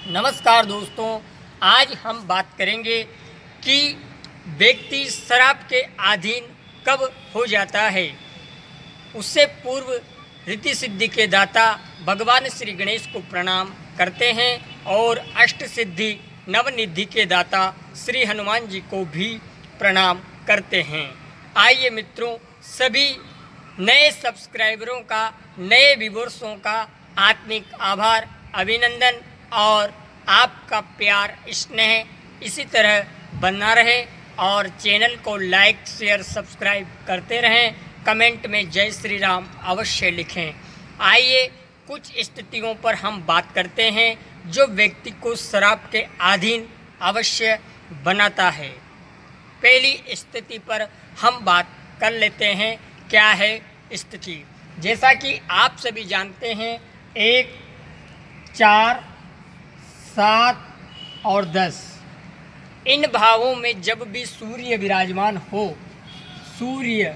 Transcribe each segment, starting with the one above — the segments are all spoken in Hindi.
नमस्कार दोस्तों, आज हम बात करेंगे कि व्यक्ति शराब के अधीन कब हो जाता है। उससे पूर्व रिद्धि सिद्धि के दाता भगवान श्री गणेश को प्रणाम करते हैं और अष्ट सिद्धि नवनिधि के दाता श्री हनुमान जी को भी प्रणाम करते हैं। आइए मित्रों, सभी नए सब्सक्राइबरों का, नए व्यूअर्सों का आत्मिक आभार, अभिनंदन और आपका प्यार स्नेह इसी तरह बना रहे और चैनल को लाइक शेयर सब्सक्राइब करते रहें। कमेंट में जय श्री राम अवश्य लिखें। आइए कुछ स्थितियों पर हम बात करते हैं जो व्यक्ति को शराब के अधीन अवश्य बनाता है। पहली स्थिति पर हम बात कर लेते हैं। क्या है स्थिति? जैसा कि आप सभी जानते हैं, 1, 4, 7 और 10 इन भावों में जब भी सूर्य विराजमान हो, सूर्य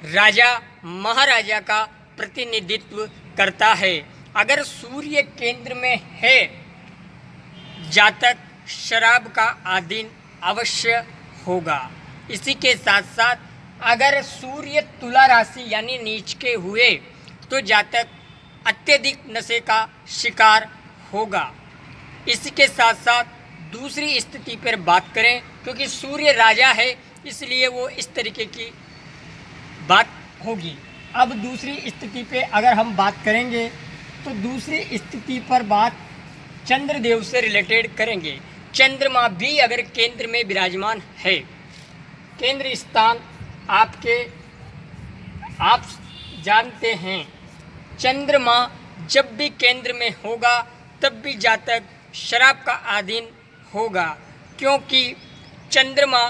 राजा महाराजा का प्रतिनिधित्व करता है। अगर सूर्य केंद्र में है, जातक शराब का अधीन अवश्य होगा। इसी के साथ साथ अगर सूर्य तुला राशि यानी नीच के हुए तो जातक अत्यधिक नशे का शिकार होगा। इसी के साथ साथ दूसरी स्थिति पर बात करें, क्योंकि सूर्य राजा है इसलिए वो इस तरीके की बात होगी। अब दूसरी स्थिति पे अगर हम बात करेंगे तो दूसरी स्थिति पर बात चंद्रदेव से रिलेटेड करेंगे। चंद्रमा भी अगर केंद्र में विराजमान है, केंद्र स्थान आप जानते हैं, चंद्रमा जब भी केंद्र में होगा तब भी जातक शराब का अधीन होगा, क्योंकि चंद्रमा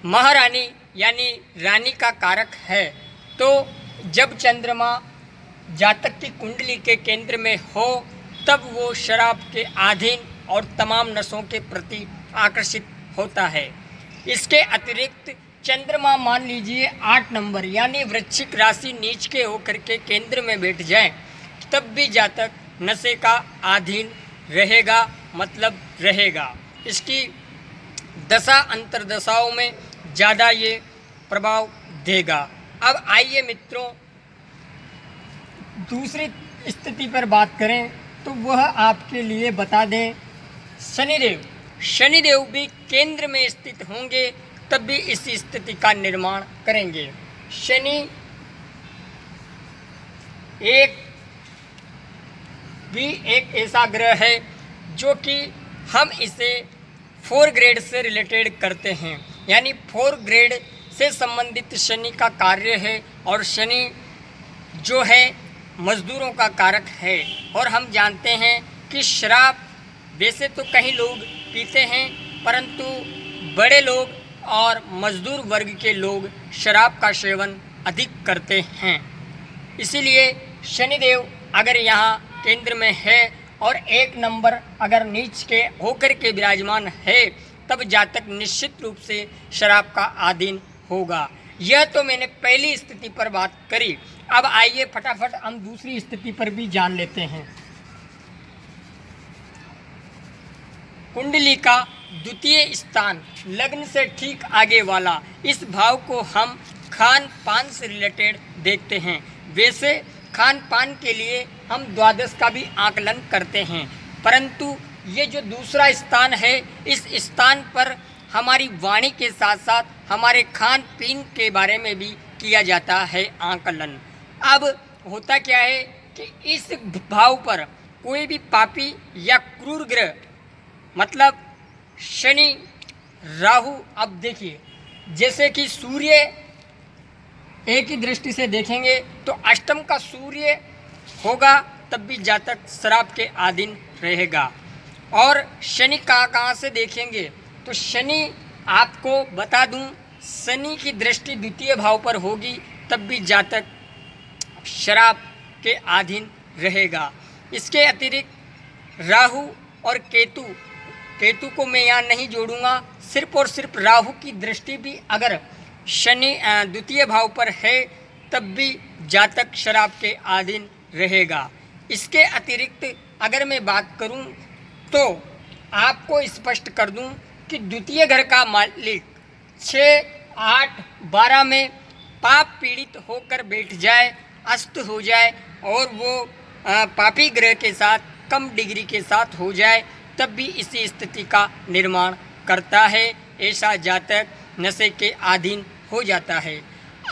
महारानी यानी रानी का कारक है। तो जब चंद्रमा जातक की कुंडली के केंद्र में हो तब वो शराब के अधीन और तमाम नशों के प्रति आकर्षित होता है। इसके अतिरिक्त चंद्रमा मान लीजिए 8 नंबर यानी वृश्चिक राशि नीच के होकर के केंद्र में बैठ जाए तब भी जातक नशे का अधीन रहेगा, मतलब रहेगा। इसकी दशा अंतरदशाओं में ज़्यादा ये प्रभाव देगा। अब आइए मित्रों, दूसरी स्थिति पर बात करें तो वह आपके लिए बता दें शनिदेव भी केंद्र में स्थित होंगे तब भी इस स्थिति का निर्माण करेंगे। शनि एक ऐसा ग्रह है जो कि हम इसे 4 ग्रेड से रिलेटेड करते हैं, यानी 4 ग्रेड से संबंधित शनि का कार्य है और शनि जो है मजदूरों का कारक है। और हम जानते हैं कि शराब वैसे तो कई लोग पीते हैं, परंतु बड़े लोग और मजदूर वर्ग के लोग शराब का सेवन अधिक करते हैं। इसीलिए शनिदेव अगर यहाँ केंद्र में है और 1 नंबर अगर नीच के होकर के विराजमान है तब जातक निश्चित रूप से शराब का अधीन होगा। यह तो मैंने पहली स्थिति पर बात करी। अब आइए फटाफट हम दूसरी स्थिति पर भी जान लेते हैं। कुंडली का द्वितीय स्थान, लग्न से ठीक आगे वाला, इस भाव को हम खान पान से रिलेटेड देखते हैं। वैसे खान पान के लिए हम द्वादश का भी आकलन करते हैं, परंतु ये जो दूसरा स्थान है, इस स्थान पर हमारी वाणी के साथ साथ हमारे खान पीन के बारे में भी किया जाता है आकलन। अब होता क्या है कि इस भाव पर कोई भी पापी या क्रूर ग्रह, मतलब शनि, राहु, अब देखिए जैसे कि सूर्य एक ही दृष्टि से देखेंगे तो अष्टम का सूर्य होगा तब भी जातक शराब के अधीन रहेगा। और शनि कहाँ से देखेंगे तो शनि, आपको बता दूं, शनि की दृष्टि द्वितीय भाव पर होगी तब भी जातक शराब के अधीन रहेगा। इसके अतिरिक्त राहु और केतु को मैं यहाँ नहीं जोड़ूंगा, सिर्फ और सिर्फ राहु की दृष्टि भी अगर शनि द्वितीय भाव पर है तब भी जातक शराब के अधीन रहेगा। इसके अतिरिक्त अगर मैं बात करूं तो आपको स्पष्ट कर दूं कि द्वितीय घर का मालिक 6, 8, 12 में पाप पीड़ित होकर बैठ जाए, अस्त हो जाए और वो पापी ग्रह के साथ कम डिग्री के साथ हो जाए तब भी इसी स्थिति का निर्माण करता है। ऐसा जातक नशे के अधीन हो जाता है।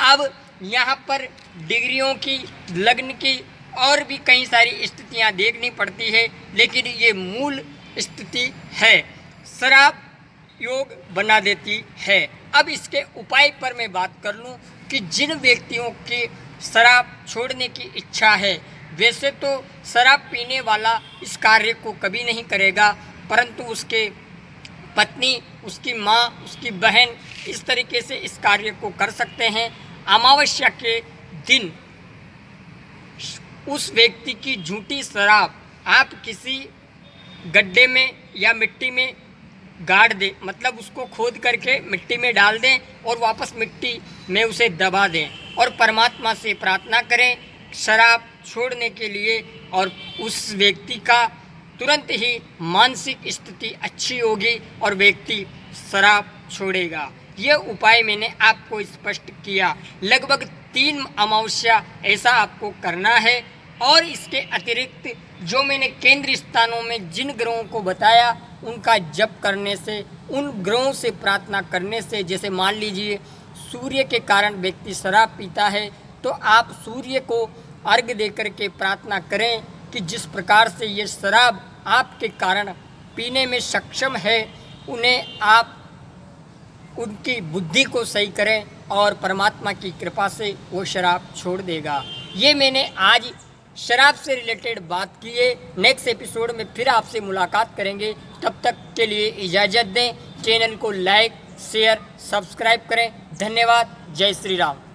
अब यहाँ पर डिग्रियों की, लग्न की और भी कई सारी स्थितियाँ देखनी पड़ती है, लेकिन ये मूल स्थिति है, शराब योग बना देती है। अब इसके उपाय पर मैं बात कर लूँ कि जिन व्यक्तियों की शराब छोड़ने की इच्छा है, वैसे तो शराब पीने वाला इस कार्य को कभी नहीं करेगा, परंतु उसके पत्नी, उसकी माँ, उसकी बहन इस तरीके से इस कार्य को कर सकते हैं। अमावस्या के दिन उस व्यक्ति की झूठी शराब आप किसी गड्ढे में या मिट्टी में गाड़ दें, मतलब उसको खोद करके मिट्टी में डाल दें और वापस मिट्टी में उसे दबा दें और परमात्मा से प्रार्थना करें शराब छोड़ने के लिए, और उस व्यक्ति का तुरंत ही मानसिक स्थिति अच्छी होगी और व्यक्ति शराब छोड़ेगा। ये उपाय मैंने आपको स्पष्ट किया। लगभग 3 अमावस्या ऐसा आपको करना है। और इसके अतिरिक्त जो मैंने केंद्र स्थानों में जिन ग्रहों को बताया उनका जप करने से, उन ग्रहों से प्रार्थना करने से, जैसे मान लीजिए सूर्य के कारण व्यक्ति शराब पीता है तो आप सूर्य को अर्घ्य देकर के प्रार्थना करें कि जिस प्रकार से ये शराब आपके कारण पीने में सक्षम है, उन्हें आप उनकी बुद्धि को सही करें और परमात्मा की कृपा से वो शराब छोड़ देगा। ये मैंने आज शराब से रिलेटेड बात की है। नेक्स्ट एपिसोड में फिर आपसे मुलाकात करेंगे, तब तक के लिए इजाज़त दें। चैनल को लाइक, शेयर, सब्सक्राइब करें। धन्यवाद। जय श्री राम।